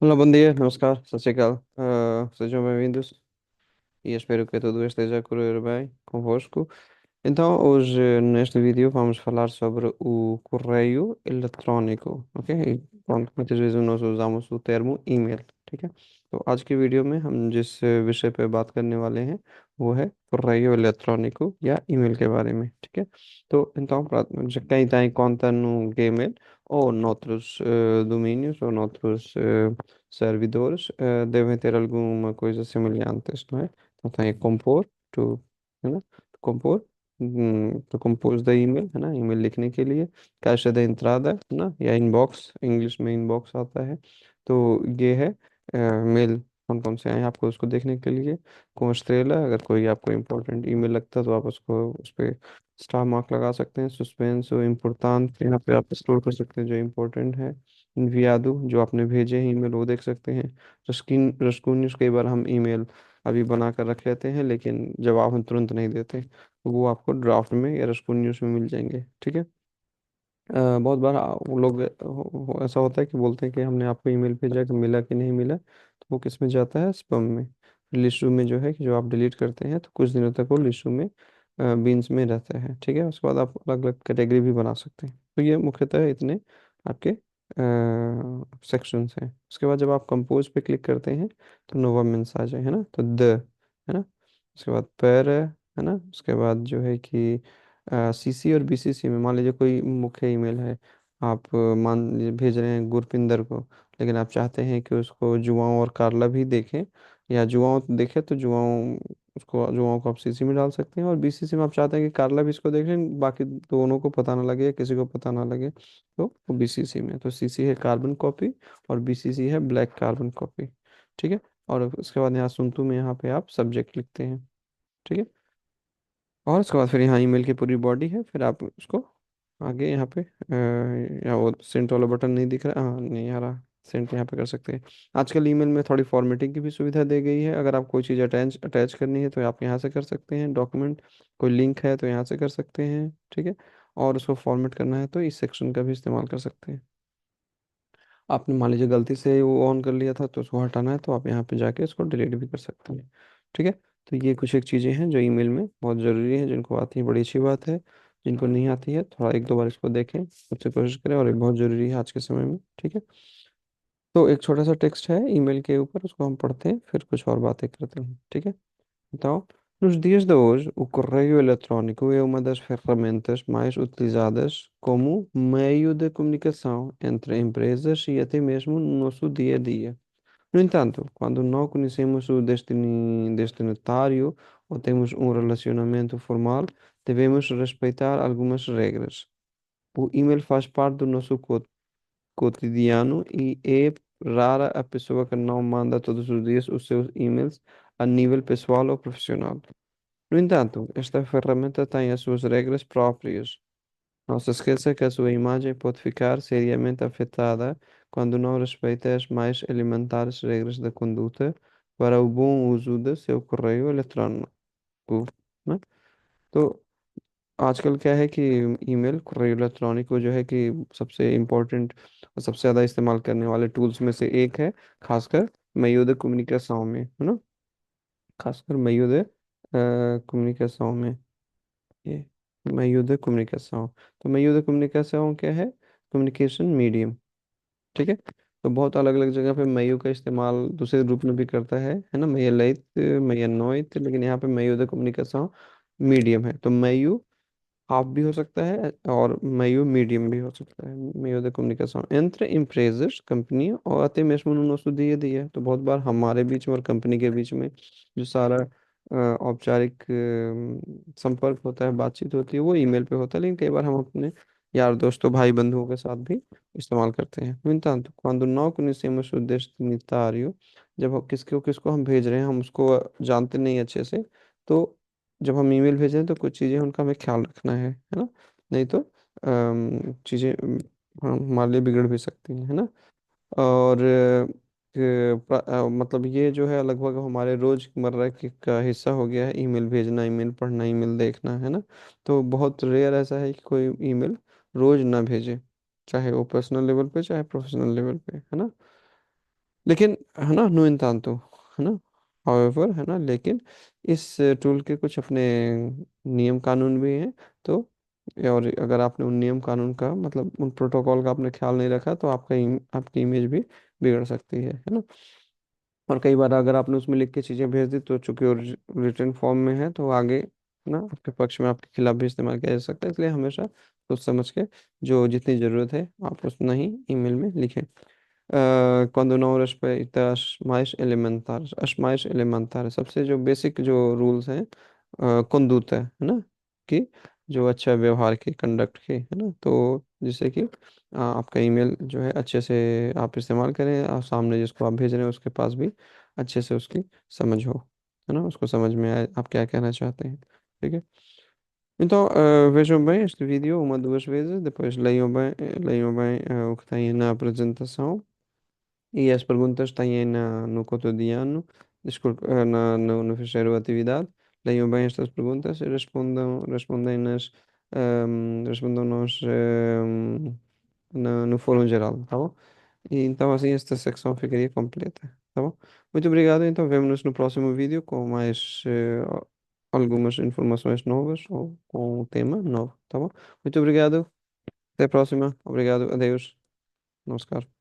Olá, bom dia, namaskar, sat sri akal. Sejam bem-vindos e espero que tudo esteja a correr bem convosco. Então, hoje neste vídeo vamos falar sobre o correio electrónico, ok? E pronto, muitas vezes nós usamos o termo email, ठीक है? तो आज की video में हम जिस विषय पे बात करने वाले हैं वो है correio electrónico या ईमेल के बारे में, ठीक है? Então, já quem tem conta no Gmail ou noutros domínios ou noutros servidores devem ter alguma coisa semelhantes, não é? Então tem a compor, tu, है ना? तो compor तो कंपोज द ईमेल है ना, ईमेल लिखने के लिए कैश द इंट्रादा है ना, या इनबॉक्स, इंग्लिश में इनबॉक्स आता है। तो ये है मेल कौन कौन से हैं आपको उसको देखने के लिए। को स्ट्रेला, अगर कोई आपको इम्पोर्टेंट ईमेल लगता है तो आप उसको उस पर स्टार मार्क लगा सकते हैं। सस्पेंस और इम्पोर्टेंट यहाँ पे आप स्टोर कर सकते हैं जो इम्पोर्टेंट है। इन्वियादो, जो आपने भेजे हैं ईमेल वो देख सकते हैं। रस्किन रस्कुन्यूज, कई बार हम ईमेल अभी बना कर रख लेते हैं लेकिन जवाब हम तुरंत नहीं देते, तो वो आपको ड्राफ्ट में या रसकुन न्यूज़ में मिल जाएंगे, ठीक है। बहुत बार वो लोग ऐसा होता है कि बोलते हैं कि हमने आपको ईमेल भेजा कि मिला कि नहीं मिला, तो वो किस में जाता है, स्पैम में। लिस्टू में जो है कि जो आप डिलीट करते हैं तो कुछ दिनों तक वो लिस्टू में बीन्स में रहता है, ठीक है। उसके बाद आप अलग अलग कैटेगरी भी बना सकते हैं। तो ये मुख्यतः इतने आपके सेक्शंस हैं। उसके बाद जब आप कंपोज पे क्लिक करते हैं तो नोवा मीन्स आ जाए, है ना, तो द, है ना। उसके बाद पैर है ना। उसके बाद जो है कि सीसी और बीसीसी में मान लीजिए कोई मुख्य ईमेल है, आप मान लीजिए भेज रहे हैं गुरपिंदर को, लेकिन आप चाहते हैं कि उसको जुआओं और कारला भी देखें, या जुआओं देखे तो जुआओं, उसको जुआओं को आप सीसी में डाल सकते हैं, और बीसीसी में आप चाहते हैं कि कारला भी इसको देखें, बाकी दोनों को पता ना लगे या किसी को पता ना लगे, तो वो बीसीसी में। तो सीसी है कार्बन कॉपी और बीसीसी है ब्लैक कार्बन कॉपी, ठीक है। और उसके बाद यहाँ सुनतू में यहाँ पे आप सब्जेक्ट लिखते हैं, ठीक है। और उसके बाद फिर यहाँ ईमेल की पूरी बॉडी है, फिर आप उसको आगे यहाँ पे या वो सेंट वाला बटन नहीं दिख रहा, हाँ नहीं आ रहा, सेंट यहाँ पे कर सकते हैं। आजकल ईमेल में थोड़ी फॉर्मेटिंग की भी सुविधा दे गई है। अगर आप कोई चीज़ अटैच अटैच करनी है तो आप यहाँ से कर सकते हैं, डॉक्यूमेंट कोई लिंक है तो यहाँ से कर सकते हैं, ठीक है। और उसको फॉर्मेट करना है तो इस सेक्शन का भी इस्तेमाल कर सकते हैं। आपने मान लीजिए गलती से वो ऑन कर लिया था तो उसको हटाना है तो आप यहाँ पे जाके उसको डिलीट भी कर सकते हैं, ठीक है। तो ये कुछ एक चीज़ें हैं जो ईमेल में बहुत ज़रूरी है, जिनको आती है बड़ी अच्छी बात है, जिनको नहीं आती है थोड़ा एक दो बार इसको देखें, उससे कोशिश करें, और ये बहुत ज़रूरी है आज के समय में, ठीक है। तो एक छोटा सा टेक्स्ट है ईमेल के ऊपर, उसको हम पढ़ते हैं फिर कुछ और बातें करते हैं, ठीक है। Então, nos dias de hoje, o correio eletrónico é uma das ferramentas mais utilizadas como meio de comunicação entre empresas e até mesmo no nosso dia a dia. No entanto, quando não conhecemos o destinatário ou temos um relacionamento formal, devemos respeitar algumas regras. O e-mail faz parte do nosso cotidiano e é rara a pessoa que não manda todos os dias os seus e-mails a nível pessoal ou profissional. No entanto, esta ferramenta tem as suas regras próprias. Não se esqueça que a sua imagem pode ficar seriamente afetada quando não respeita as mais elementares regras da conduta para o bom uso do seu correio eletrônico, né? तो आजकल क्या है कि email, correio इलेक्ट्रॉनिको जो है कि सबसे important और सबसे ज़्यादा इस्तेमाल करने वाले टूल्स में से एक है, खासकर meio de comunicação में, है ना, खासकर meio de comunicação में, ये meio de comunicação। तो meio de comunicação क्या है, कम्युनिकेशन मीडियम, ठीक है। तो बहुत अलग अलग जगह पे meio का इस्तेमाल दूसरे रूप में भी करता है ना, meia leite, meia noite, लेकिन यहाँ पे meio de comunicação मीडियम है। तो meio हाफ भी हो सकता है और meio मीडियम भी हो सकता है, meio de comunicação entre empresas, company, और até mesmo no nosso dia a dia। तो बहुत बार हमारे बीच में और कंपनी के बीच में जो सारा औपचारिक संपर्क होता है, बातचीत होती है, वो ईमेल पे होता है, लेकिन कई बार हम अपने यार दोस्तों भाई बंधुओं के साथ भी इस्तेमाल करते हैं। No entanto, quando não conhecemos o destinatário, जब किसको किसको हम भेज रहे हैं हम उसको जानते नहीं अच्छे से, तो जब हम ईमेल भेजें तो कुछ चीज़ें उनका हमें ख्याल रखना है ना। नहीं तो चीज़ें हमारे लिए बिगड़ भी सकती हैं, है ना। और मतलब ये जो है लगभग हमारे रोजमर्रा का हिस्सा हो गया है, ईमेल भेजना, ईमेल पढ़ना, ईमेल देखना, है ना। तो बहुत रेयर ऐसा है कि कोई ईमेल रोज ना भेजे, चाहे वो पर्सनल लेवल पे चाहे प्रोफेशनल लेवल पे, है ना। लेकिन है ना, नो entanto, है ना, however, है ना, लेकिन इस टूल के कुछ अपने नियम कानून भी हैं। तो और अगर आपने उन नियम कानून का मतलब उन प्रोटोकॉल का आपने ख्याल नहीं रखा तो आपकी इमेज भी बिगड़ सकती है ना। और कई बार अगर आपने उसमें लिख के चीज़ें भेज दी तो चूंकि रिटर्न फॉर्म में है तो आगे ना आपके पक्ष में आपके खिलाफ भी इस्तेमाल किया जा सकता है, इसलिए हमेशा सोच समझ के जो जितनी ज़रूरत है आप उतना ही ईमेल में लिखें। Quando não respeitas as mais elementares, सबसे जो बेसिक जो रूल्स हैं conduta है ना, कि जो अच्छा व्यवहार के कंडक्ट के है ना, तो जिससे कि आपका ईमेल जो है अच्छे से आप इस्तेमाल करें और सामने जिसको आप भेज रहे हैं उसके पास भी अच्छे से उसकी समझ हो, है ना, उसको समझ में आए आप क्या कहना चाहते हैं। ठीक है। Então, vejam bem este vídeo uma, duas vezes, depois leiam bem o que tem na apresentação. E as perguntas têm no cotidiano, desculpe, no ficheiro atividade. Leiam bem estas perguntas e respondam-nos no fórum geral, tá bom? E então assim esta secção ficaria completa, tá bom? Muito obrigado, então vemo-nos no próximo vídeo com mais algumas informações novas ou com um tema novo, tá bom? Muito obrigado, até a próxima, obrigado, adeus, namaskar.